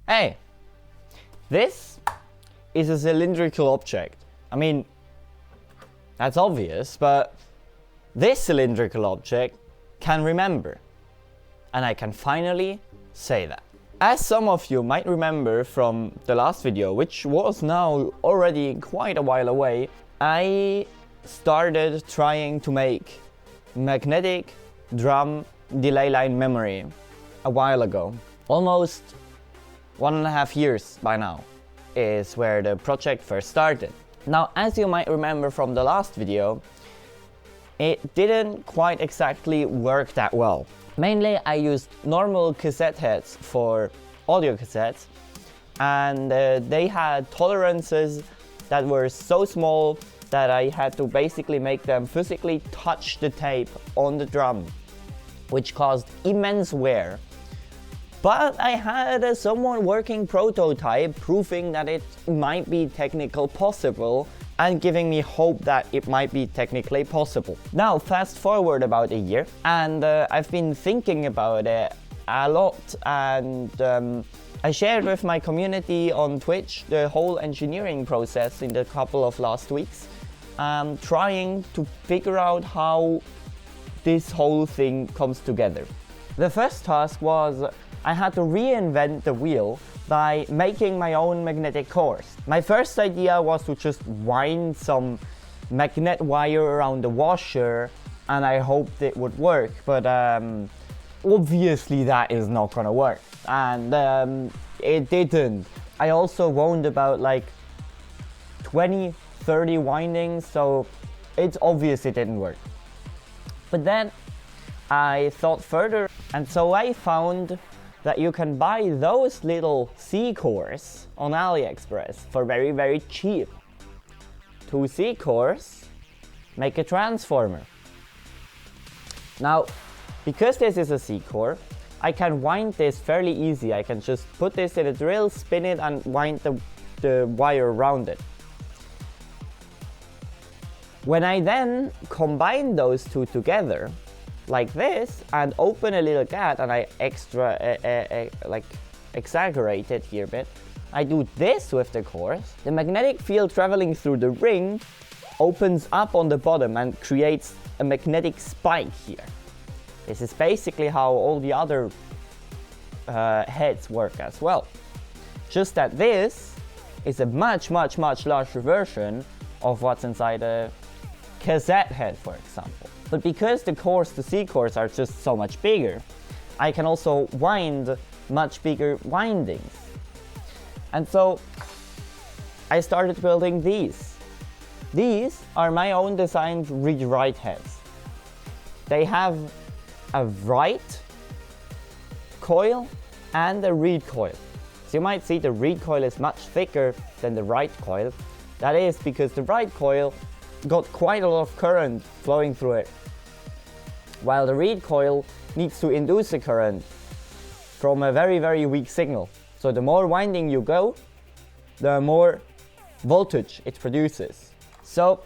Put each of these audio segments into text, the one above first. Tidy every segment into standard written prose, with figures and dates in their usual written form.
Hey, this is a cylindrical object. I mean, that's obvious, but this cylindrical object can remember. And I can finally say that. As some of you might remember from the last video, which was now already quite a while away, I started trying to make magnetic drum delay line memory a while ago. Almost 1.5 years by now is where the project first started. Now, as you might remember from the last video, it didn't quite exactly work that well. Mainly I used normal cassette heads for audio cassettes, and they had tolerances that were so small that I had to basically make them physically touch the tape on the drum, which caused immense wear. But I had a somewhat working prototype proving that it might be technically possible and giving me hope that it might be technically possible. Now, fast forward about a year, and I've been thinking about it a lot, and I shared with my community on Twitch the whole engineering process in the couple of last weeks, trying to figure out how this whole thing comes together. The first task was I had to reinvent the wheel by making my own magnetic cores. My first idea was to just wind some magnet wire around the washer, and I hoped it would work, but obviously that is not gonna work, and it didn't. I also wound about like 20-30 windings, so it's obvious it didn't work. But then I thought further, and so I found that you can buy those little C cores on AliExpress for very, very cheap. 2 C cores make a transformer. Now, because this is a C core, I can wind this fairly easy. I can just put this in a drill, spin it, and wind the wire around it. When I then combine those two together, like this, and open a little gap, and I exaggerate it here a bit, I do this with the cores, the magnetic field traveling through the ring opens up on the bottom and creates a magnetic spike here. This is basically how all the other heads work as well. Just that this is a much larger version of what's inside a cassette head, for example. But because the cores, the C cores, are just so much bigger, I can also wind much bigger windings. And so I started building these. These are my own designed read-write heads. They have a write coil and a read coil. So you might see the read coil is much thicker than the write coil. That is because the write coil got quite a lot of current flowing through it, while the read coil needs to induce a current from a very, very weak signal. So the more winding you go, the more voltage it produces. So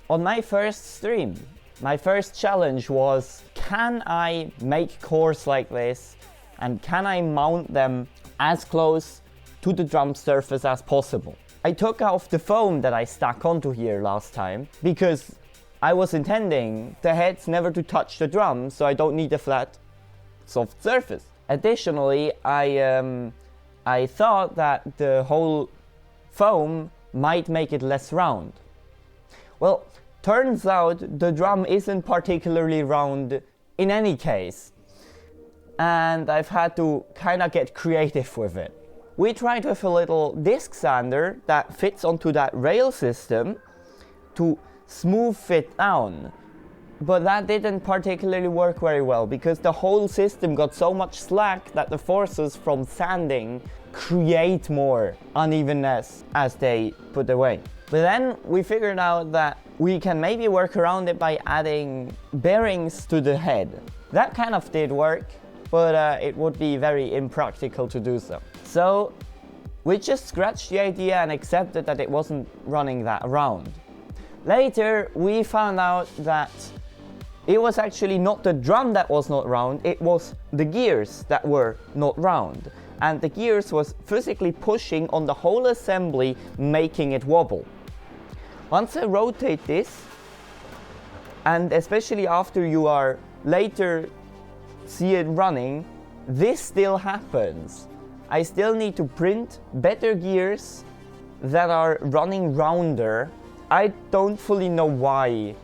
on my first stream, my first challenge was, can I make cores like this, and can I mount them as close to the drum surface as possible? I took off the foam that I stuck onto here last time, because I was intending the heads never to touch the drum, so I don't need a flat, soft surface. Additionally, I thought that the whole foam might make it less round. Well, turns out the drum isn't particularly round in any case, and I've had to kind of get creative with it. We tried with a little disc sander that fits onto that rail system to smooth it down, but that didn't particularly work very well because the whole system got so much slack that the forces from sanding create more unevenness as they put away. But then we figured out that we can maybe work around it by adding bearings to the head. That kind of did work, but it would be very impractical to do so. So we just scratched the idea and accepted that it wasn't running that round. Later, we found out that it was actually not the drum that was not round, it was the gears that were not round. and the gears was physically pushing on the whole assembly, making it wobble. Once I rotate this, and especially after you are later see it running, this still happens. I still need to print better gears that are running rounder. I don't fully know why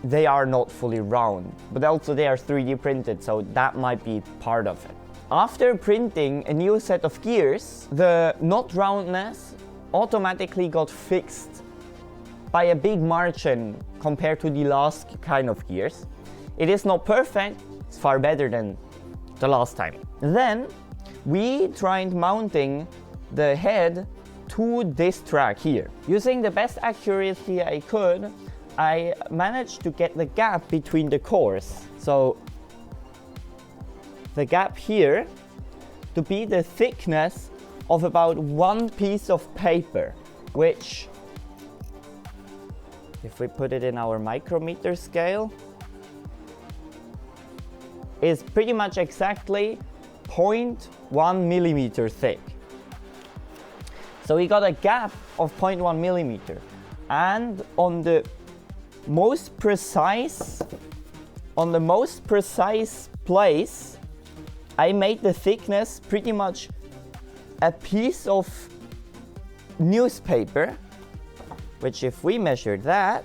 they are not fully round, but also they are 3D printed, so that might be part of it. After printing a new set of gears, the not roundness automatically got fixed by a big margin compared to the last kind of gears. It is not perfect, it's far better than the last time. Then we tried mounting the head to this track here. Using the best accuracy I could, I managed to get the gap between the cores. So the gap here to be the thickness of about one piece of paper, which, if we put it in our micrometer scale, is pretty much exactly 0.1 millimeter thick. So we got a gap of 0.1 millimeter, and on the most precise place, I made the thickness pretty much a piece of newspaper, which if we measure that,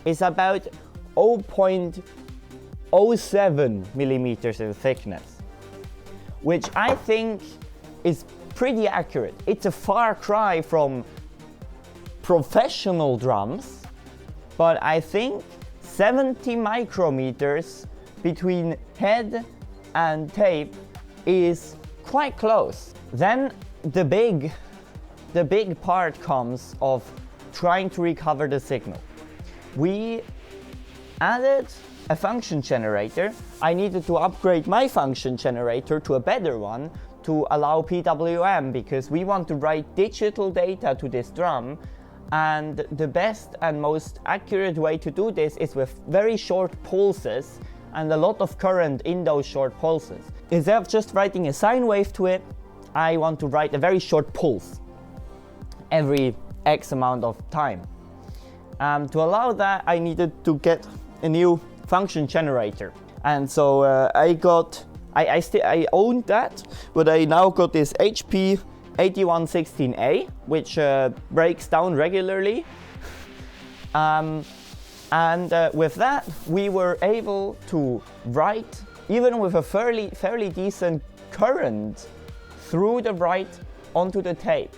is about 0.07 millimeters in thickness, which I think is pretty accurate. It's a far cry from professional drums, but I think 70 micrometers between head and tape is quite close. Then the big part comes of trying to recover the signal. We added a function generator. I needed to upgrade my function generator to a better one to allow PWM, because we want to write digital data to this drum, and the best and most accurate way to do this is with very short pulses and a lot of current in those short pulses. Instead of just writing a sine wave to it, I want to write a very short pulse every X amount of time. To allow that, I needed to get a new function generator, and so I owned that, but I now got this HP 8116A, which breaks down regularly, and with that we were able to write, even with a fairly decent current, through the write onto the tape.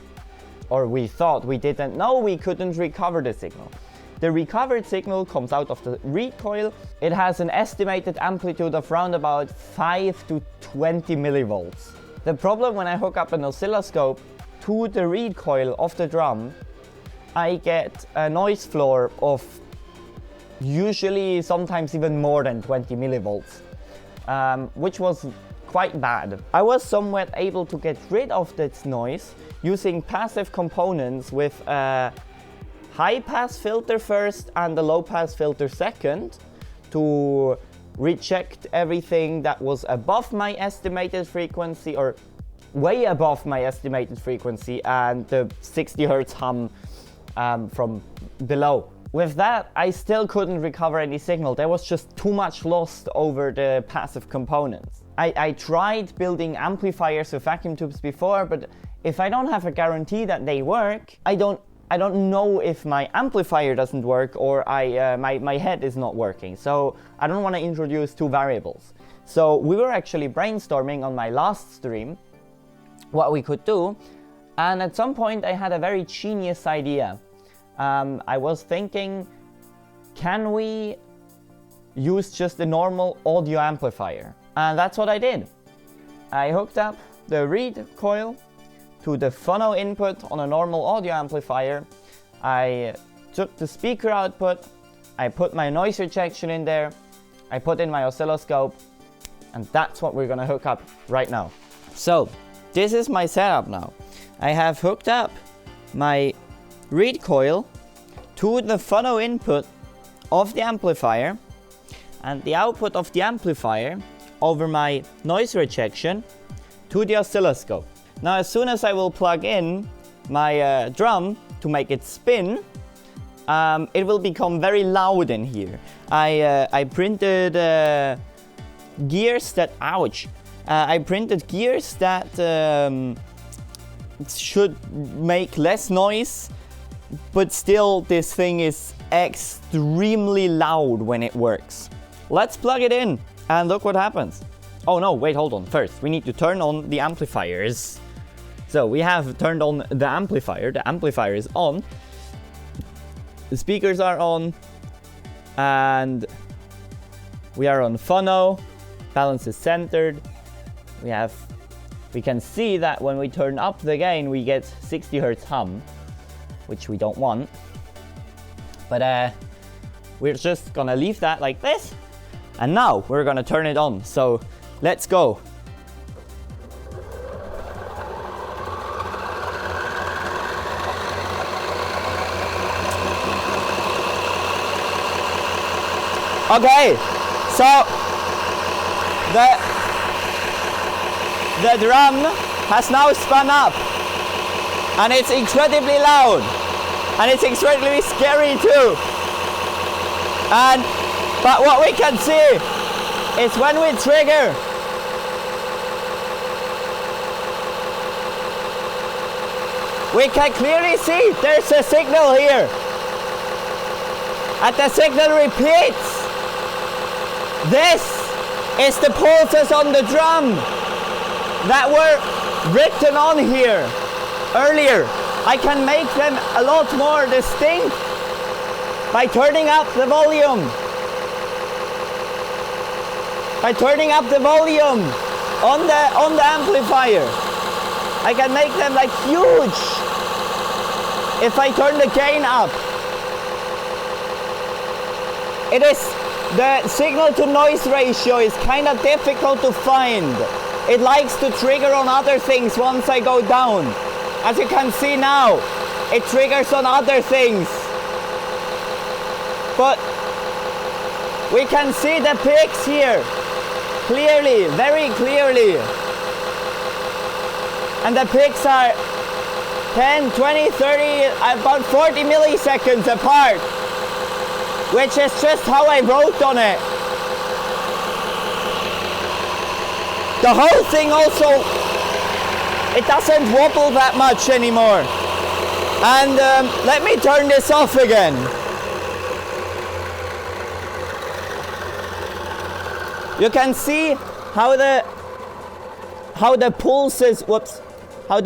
Or we thought. We didn't know we couldn't recover the signal. The recovered signal comes out of the reed coil. It has an estimated amplitude of around about 5 to 20 millivolts. The problem when I hook up an oscilloscope to the reed coil of the drum, I get a noise floor of usually sometimes even more than 20 millivolts, which was quite bad. I was somewhat able to get rid of this noise using passive components with a high pass filter first and a low pass filter second to reject everything that was above my estimated frequency, or way above my estimated frequency, and the 60 Hertz hum from below. With that, I still couldn't recover any signal. There was just too much lost over the passive components. I tried building amplifiers with vacuum tubes before, but if I don't have a guarantee that they work, I don't know if my amplifier doesn't work or my head is not working. So I don't want to introduce two variables. So we were actually brainstorming on my last stream what we could do, and at some point I had a very genius idea. I was thinking, can we use just a normal audio amplifier? And that's what I did. I hooked up the reed coil to the phono input on a normal audio amplifier. I took the speaker output, I put my noise rejection in there, I put in my oscilloscope, and that's what we're gonna hook up right now. So this is my setup now. I have hooked up my reed coil to the phono input of the amplifier. and the output of the amplifier over my noise rejection to the oscilloscope. Now as soon as I will plug in my drum to make it spin, it will become very loud in here. I printed gears that, I printed gears that should make less noise, but still this thing is extremely loud when it works. Let's plug it in and look what happens. Oh no, wait, hold on. First, we need to turn on the amplifiers. So we have turned on the amplifier. The amplifier is on. The speakers are on. And we are on phono. Balance is centered. We can see that when we turn up the gain, we get 60 Hz hum, which we don't want. But we're just gonna leave that like this. And now we're gonna turn it on. So let's go. Okay, so the drum has now spun up, and it's incredibly loud, and it's incredibly scary too. But what we can see is when we trigger, we can clearly see there's a signal here, and the signal repeats. This is the pulses on the drum that were written on here earlier. I can make them a lot more distinct by turning up the volume. By turning up the volume on the amplifier. I can make them like huge if I turn the gain up. The signal to noise ratio is kind of difficult to find. It likes to trigger on other things once I go down. As you can see now, it triggers on other things. But we can see the peaks here clearly, very clearly. And the peaks are 10, 20, 30, about 40 milliseconds apart, which is just how I wrote on it. The whole thing also, it doesn't wobble that much anymore. And let me turn this off again. You can see how the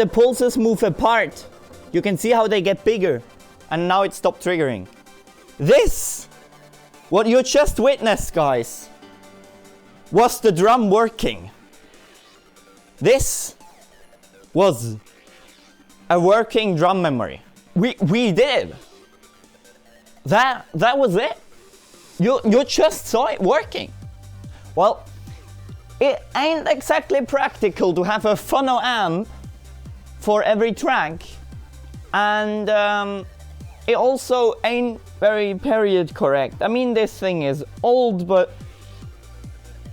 pulses move apart. You can see how they get bigger, and now it stopped triggering. This, what you just witnessed, guys, was the drum working. This was a working drum memory. We did. That was it. You just saw it working. Well, it ain't exactly practical to have a phono amp for every track, and it also ain't very period correct. I mean, this thing is old, but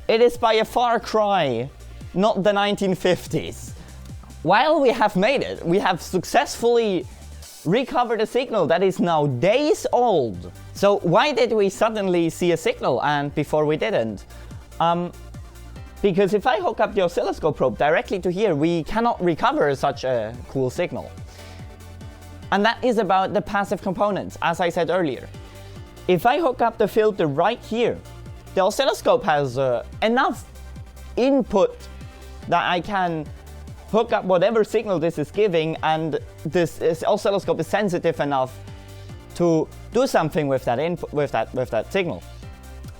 it is by a far cry not the 1950s. While we have made it, we have successfully recovered a signal that is now days old. So why did we suddenly see a signal and before we didn't? Because if I hook up the oscilloscope probe directly to here, we cannot recover such a cool signal. And that is about the passive components, as I said earlier. If I hook up the filter right here, the oscilloscope has enough input that I can hook up whatever signal this is giving, and this oscilloscope is sensitive enough to do something with that input, with that signal.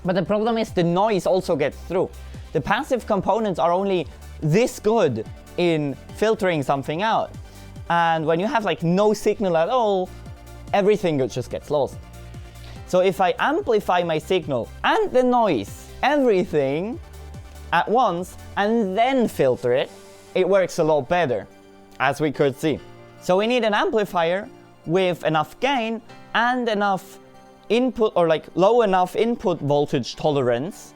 But the problem is the noise also gets through. The passive components are only this good in filtering something out. And when you have like no signal at all, everything just gets lost. So if I amplify my signal and the noise, everything at once, and then filter it, it works a lot better, as we could see. So we need an amplifier with enough gain and enough input or like low enough input voltage tolerance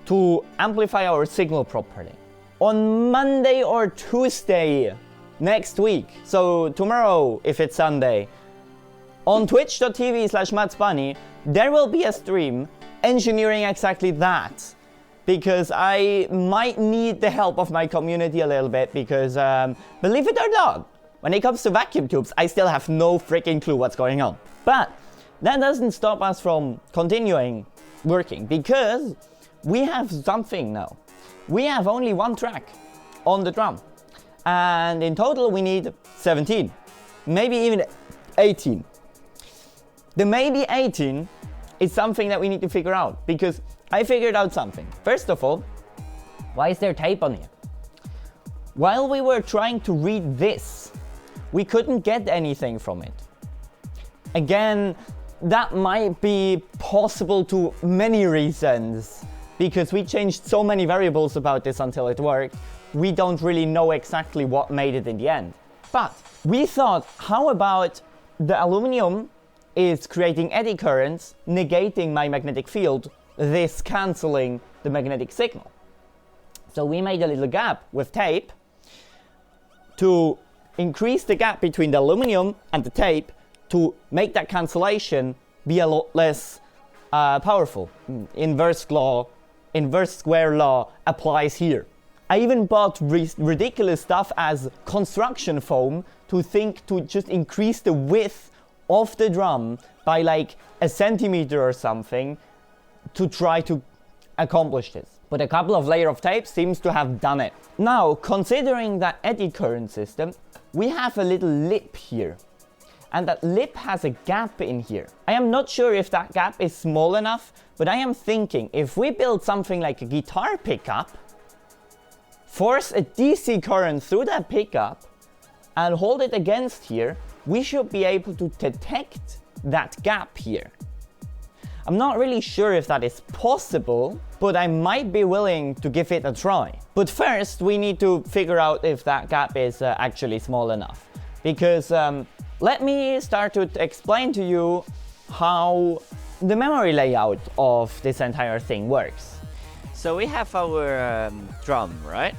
to amplify our signal properly. On Monday or Tuesday next week, so tomorrow if it's Sunday, on twitch.tv/MatsBunny, there will be a stream engineering exactly that. Because I might need the help of my community a little bit, because believe it or not, when it comes to vacuum tubes, I still have no freaking clue what's going on. But that doesn't stop us from continuing working, because we have something now. We have only one track on the drum, and in total we need 17, maybe even 18. The maybe 18 is something that we need to figure out, because I figured out something. First of all, why is there tape on here? While we were trying to read this, we couldn't get anything from it. Again, that might be possible to many reasons, because we changed so many variables about this until it worked. We don't really know exactly what made it in the end. But we thought, how about the aluminum is creating eddy currents, negating my magnetic field, this cancelling the magnetic signal. So we made a little gap with tape to increase the gap between the aluminum and the tape to make that cancellation be a lot less powerful. Inverse square law applies here. I even bought ridiculous stuff as construction foam to just increase the width of the drum by like a centimeter or something to try to accomplish this. But a couple of layers of tape seems to have done it. Now, considering that eddy current system, we have a little lip here. And that lip has a gap in here. I am not sure if that gap is small enough, but I am thinking if we build something like a guitar pickup, force a DC current through that pickup, and hold it against here, we should be able to detect that gap here. I'm not really sure if that is possible, but I might be willing to give it a try. But first, we need to figure out if that gap is actually small enough. Because let me start to explain to you how the memory layout of this entire thing works. So we have our drum, right?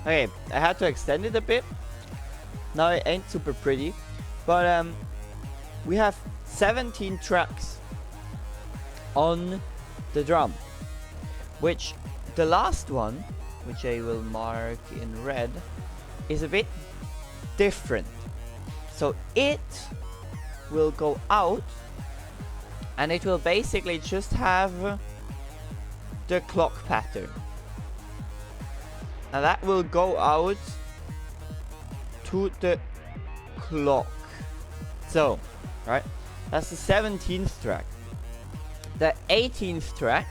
Okay, I had to extend it a bit. Now it ain't super pretty, but we have 17 tracks on the drum, which the last one, which I will mark in red, is a bit different. So it will go out and it will basically just have the clock pattern. And that will go out to the clock. So, right, that's the 17th track. The 18th track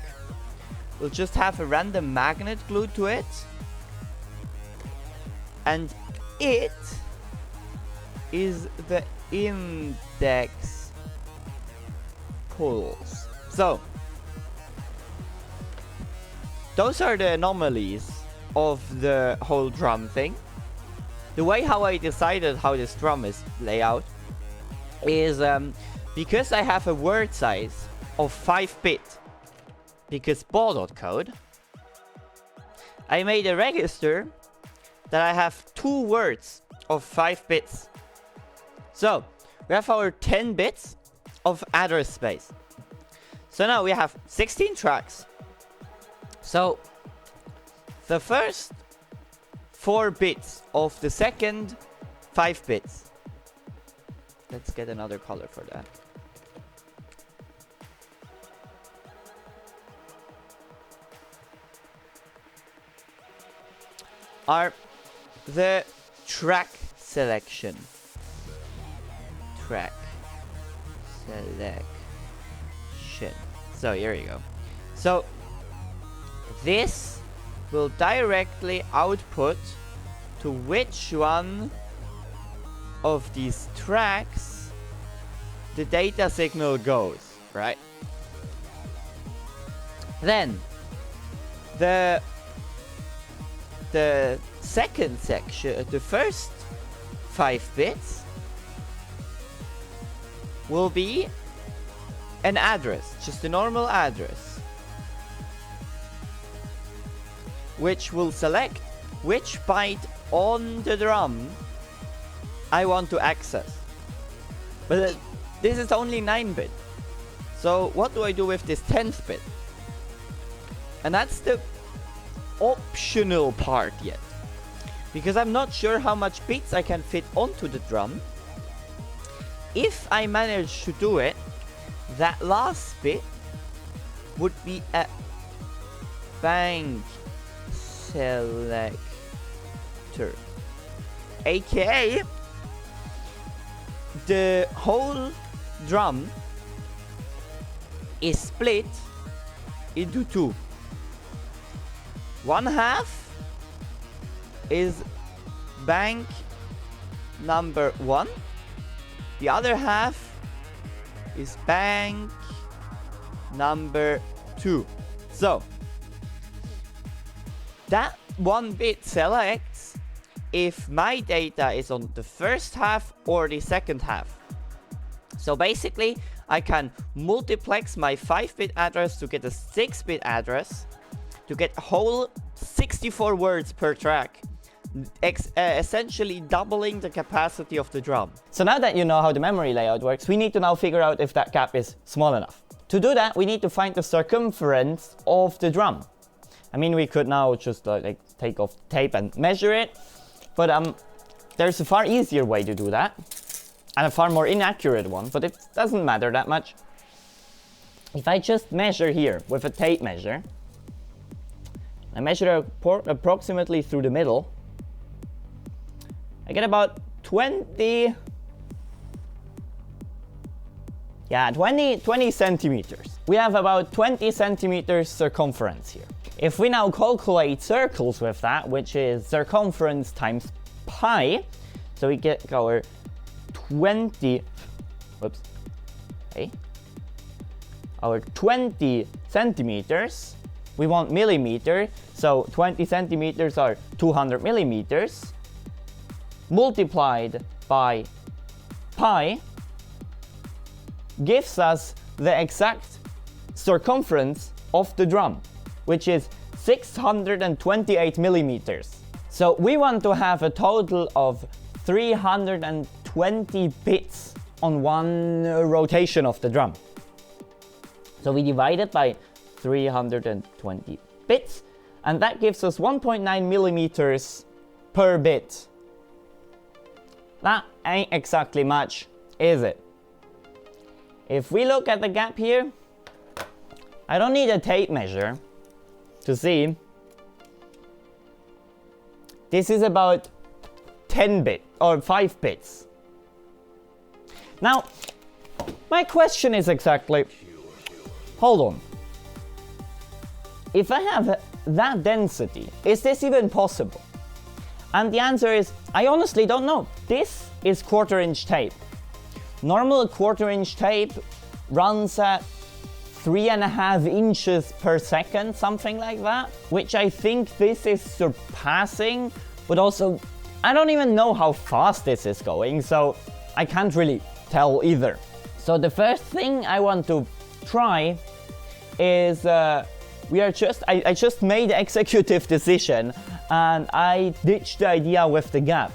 will just have a random magnet glued to it. And it is the index pulse. So, those are the anomalies of the whole drum thing. The way how I decided how this drum is layout is because I have a word size of 5-bit, because Baudot code, I made a register that I have 2 words of 5 bits. So we have our 10 bits of address space. So now we have 16 tracks. So the first 4 bits of the second 5 bits. Let's get another color for that. Are the track selection. Track selection. So here you go. So this will directly output to which one of these tracks the data signal goes, right? Then the second section, the first 5 bits will be an address, just a normal address, which will select which byte on the drum I want to access. But this is only 9-bit. So what do I do with this 10th bit? And that's the optional part yet. Because I'm not sure how much bits I can fit onto the drum. If I manage to do it, that last bit would be a bank selector, aka the whole drum is split into two. One half is bank number 1, the other half is bank number 2. So that 1 bit selects if my data is on the first half or the second half. So basically I can multiplex my 5-bit address to get a 6-bit address to get a whole 64 words per track, essentially doubling the capacity of the drum. So now that you know how the memory layout works, we need to now figure out if that gap is small enough. To do that, we need to find the circumference of the drum. I mean, we could now just like take off the tape and measure it, but there's a far easier way to do that, and a far more inaccurate one, but it doesn't matter that much. If I just measure here with a tape measure, I measure approximately through the middle, I get about 20 centimeters. We have about 20 centimeters circumference here. If we now calculate circles with that, which is circumference times pi, so we get our 20 centimeters. We want millimeter, so 20 centimeters are 200 millimeters. Multiplied by pi gives us the exact circumference of the drum, which is 628 millimeters. So we want to have a total of 320 bits on one rotation of the drum. So we divide it by 320 bits, and that gives us 1.9 millimeters per bit. That ain't exactly much, is it? If we look at the gap here, I don't need a tape measure to see. This is about 10 bit or 5 bits. Now, my question is exactly, hold on. If I have that density, is this even possible? And the answer is, I honestly don't know. This is 1/4-inch tape. Normal 1/4-inch tape runs at 3.5 inches per second, something like that, which I think this is surpassing, but also I don't even know how fast this is going, so I can't really tell either. So the first thing I want to try is I just made an executive decision and I ditched the idea with the gap.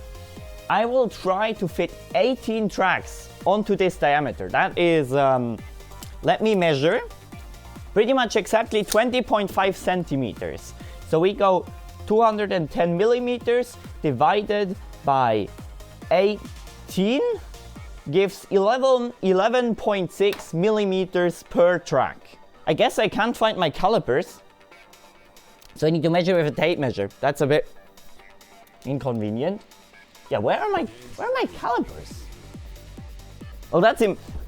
I will try to fit 18 tracks onto this diameter. That is, let me measure, pretty much exactly 20.5 centimeters. So we go 210 millimeters divided by 18 gives 11.6 millimeters per track. I guess I can't find my calipers, so I need to measure with a tape measure. That's a bit inconvenient. Yeah, where are my calipers? Well,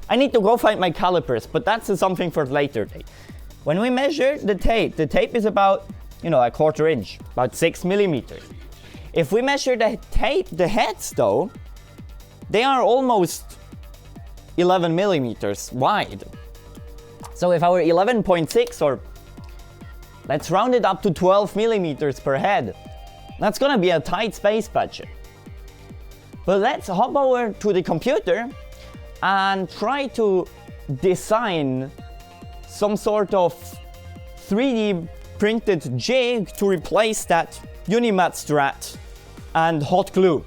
I need to go find my calipers, but that's something for later date. When we measure the tape is about, a 1/4 inch, about 6 millimeters. If we measure the heads though, they are almost 11 millimeters wide. So if our 11.6, or let's round it up to 12 millimeters per head, that's gonna be a tight space budget. But let's hop over to the computer and try to design some sort of 3D printed jig to replace that Unimat Strat and hot glue.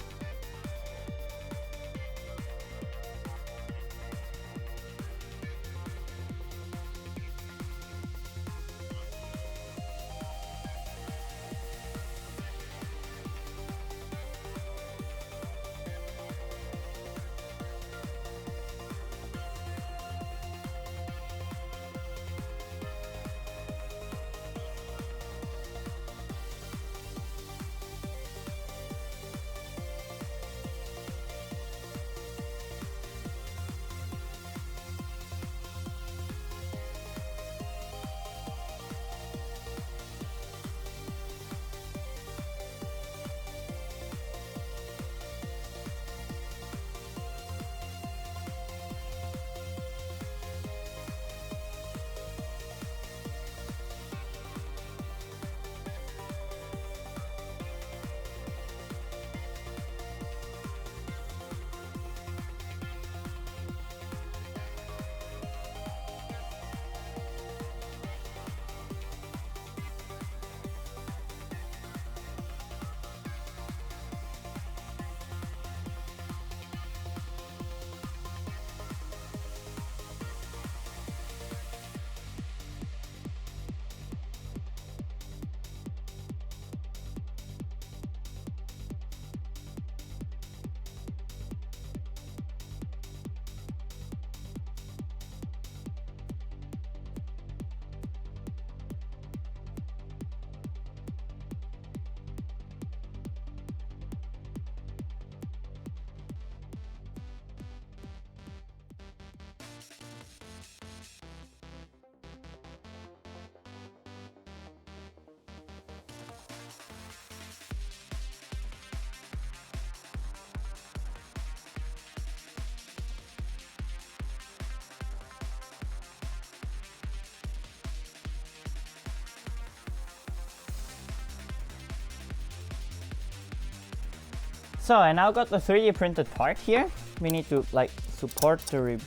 So I now got the 3D printed part here. We need to like support the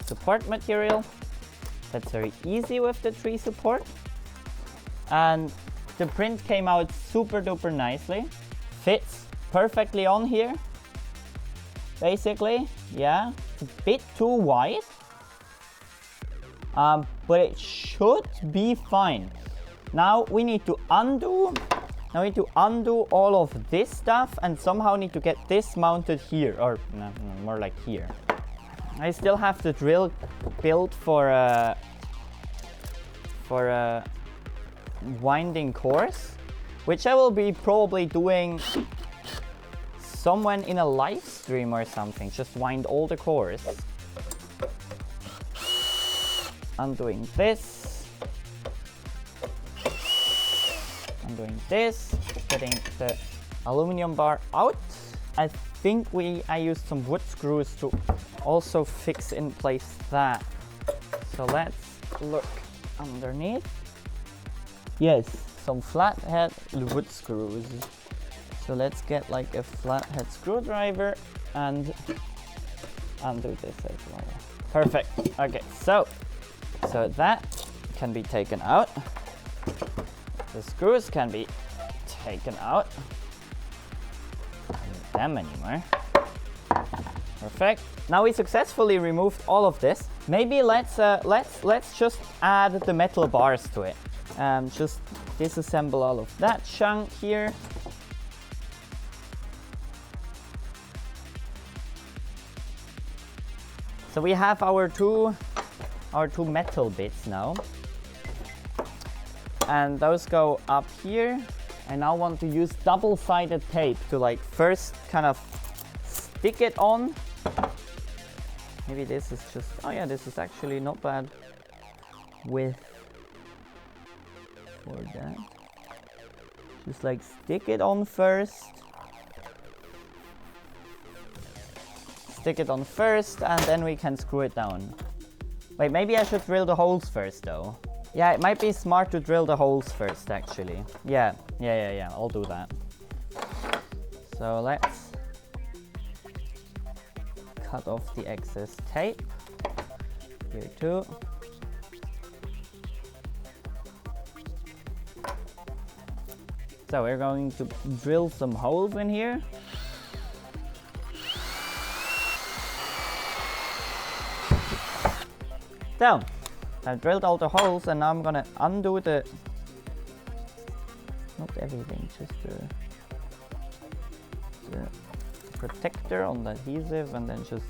support material. That's very easy with the tree support. And the print came out super duper nicely. Fits perfectly on here. Basically, yeah, it's a bit too wide. But it should be fine. Now we need to undo all of this stuff and somehow need to get this mounted here, or no, more like here. I still have the drill built for a winding course, which I will be probably doing somewhere in a live stream or something. Just wind all the cores. Undoing this. Doing this, getting the aluminum bar out. I think I used some wood screws to also fix in place that. So let's look underneath. Yes, some flathead wood screws. So let's get like a flathead screwdriver and undo this as well. Perfect. Okay, so that can be taken out. The screws can be taken out. Don't need them anymore. Perfect. Now we successfully removed all of this. Maybe let's just add the metal bars to it. Just disassemble all of that chunk here. So we have our two metal bits now. And those go up here. I now want to use double-sided tape to like first kind of stick it on. Maybe this is just, oh yeah, this is actually not bad width for that. Just like stick it on first. Stick it on first and then we can screw it down. Wait, maybe I should drill the holes first though. Yeah, it might be smart to drill the holes first, actually. Yeah, I'll do that. So let's cut off the excess tape. Here too. So we're going to drill some holes in here. So, I've drilled all the holes and now I'm gonna undo the, not everything, just the protector on the adhesive, and then just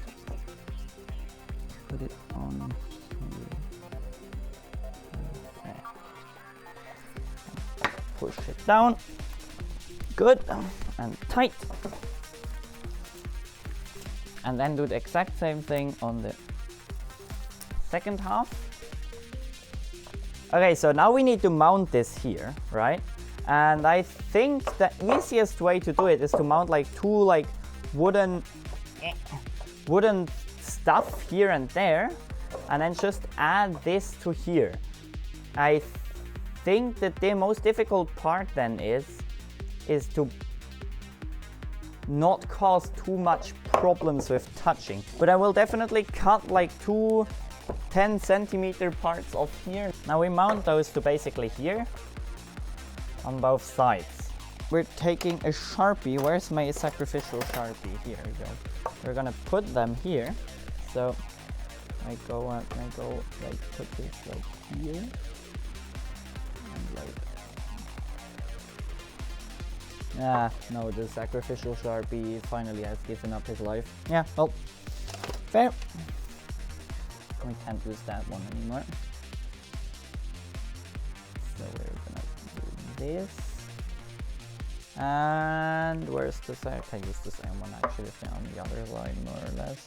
put it on here. Okay. Push it down, good, and tight. And then do the exact same thing on the second half. Okay, so now we need to mount this here, right? And I think the easiest way to do it is to mount like two like wooden stuff here and there, and then just add this to here. I think that the most difficult part then is to not cause too much problems with touching. But I will definitely cut like two 10 centimeter parts off here. Now we mount those to basically here on both sides. We're taking a Sharpie. Where's my sacrificial Sharpie? Here we go. We're gonna put them here. So I go like put this like here. And like, no, the sacrificial Sharpie finally has given up his life. Yeah, well, fair. We can't use that one anymore. So we're gonna do this. And where's the side? I use the same one actually on the other side more or less.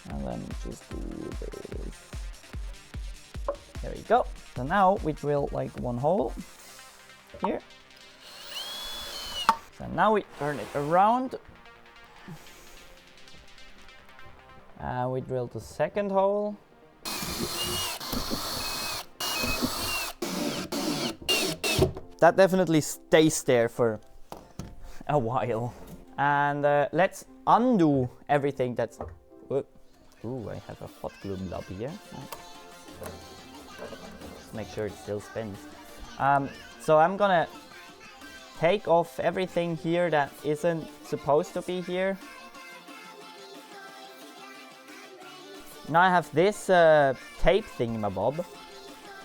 And then just do this. There we go. So now we drill like one hole here. So now we turn it around. We drill the second hole. That definitely stays there for a while. And let's undo everything that's... Ooh, I have a hot glue blob here. Just make sure it still spins. So I'm gonna take off everything here that isn't supposed to be here. Now I have this tape thingamabob,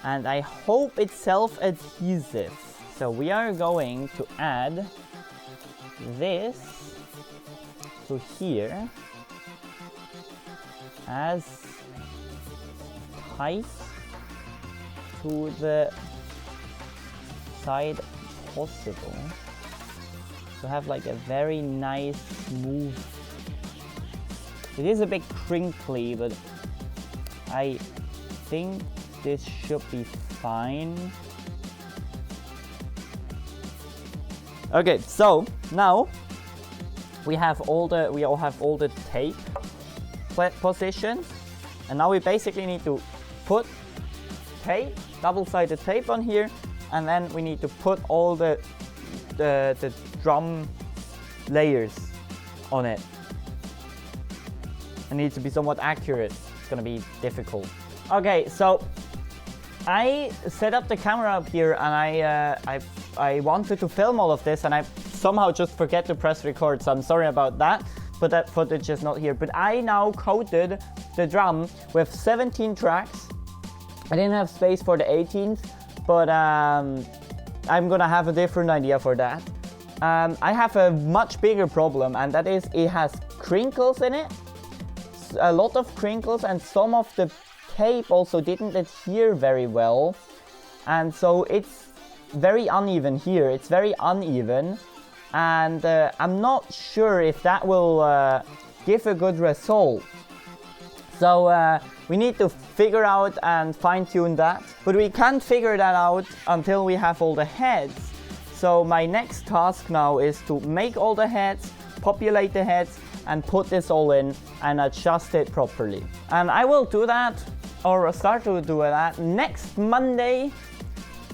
and I hope it's self-adhesive. So we are going to add this to here as tight to the side possible to have like a very nice smooth. It is a bit crinkly, but I think this should be fine. Okay, so now we all have all the tape positions, and now we basically need to put tape, double-sided tape on here, and then we need to put all the drum layers on it. It needs to be somewhat accurate. It's gonna be difficult. Okay, so I set up the camera up here, and I wanted to film all of this, and I somehow just forget to press record, so I'm sorry about that, but that footage is not here. But I now coated the drum with 17 tracks. I didn't have space for the 18th, but I'm gonna have a different idea for that. I have a much bigger problem, and that is it has crinkles in it. A lot of crinkles, and some of the tape also didn't adhere very well, and so it's very uneven here. It's very uneven, and I'm not sure if that will give a good result. So we need to figure out and fine-tune that, but we can't figure that out until we have all the heads. So my next task now is to make all the heads, populate the heads, and put this all in and adjust it properly. And I will do that, or start to do that, next Monday,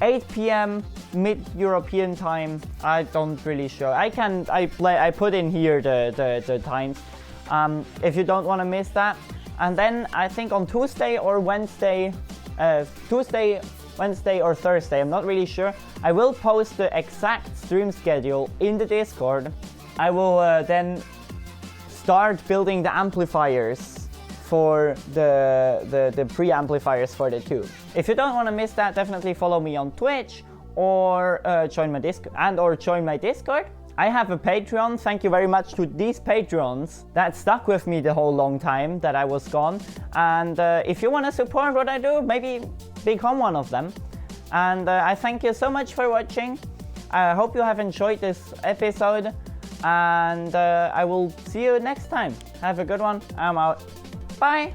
8 p.m. mid-European time. I don't really sure. I put in here the times. if you don't want to miss that. And then I think on Tuesday, Wednesday or Thursday, I'm not really sure, I will post the exact stream schedule in the Discord. I will then start building the amplifiers for the preamplifiers for the two. If you don't want to miss that, definitely follow me on Twitch or join my Discord. I have a Patreon. Thank you very much to these Patreons that stuck with me the whole long time that I was gone. And if you want to support what I do, maybe become one of them. And I thank you so much for watching. I hope you have enjoyed this episode. And I will see you next time. Have a good one. I'm out. Bye.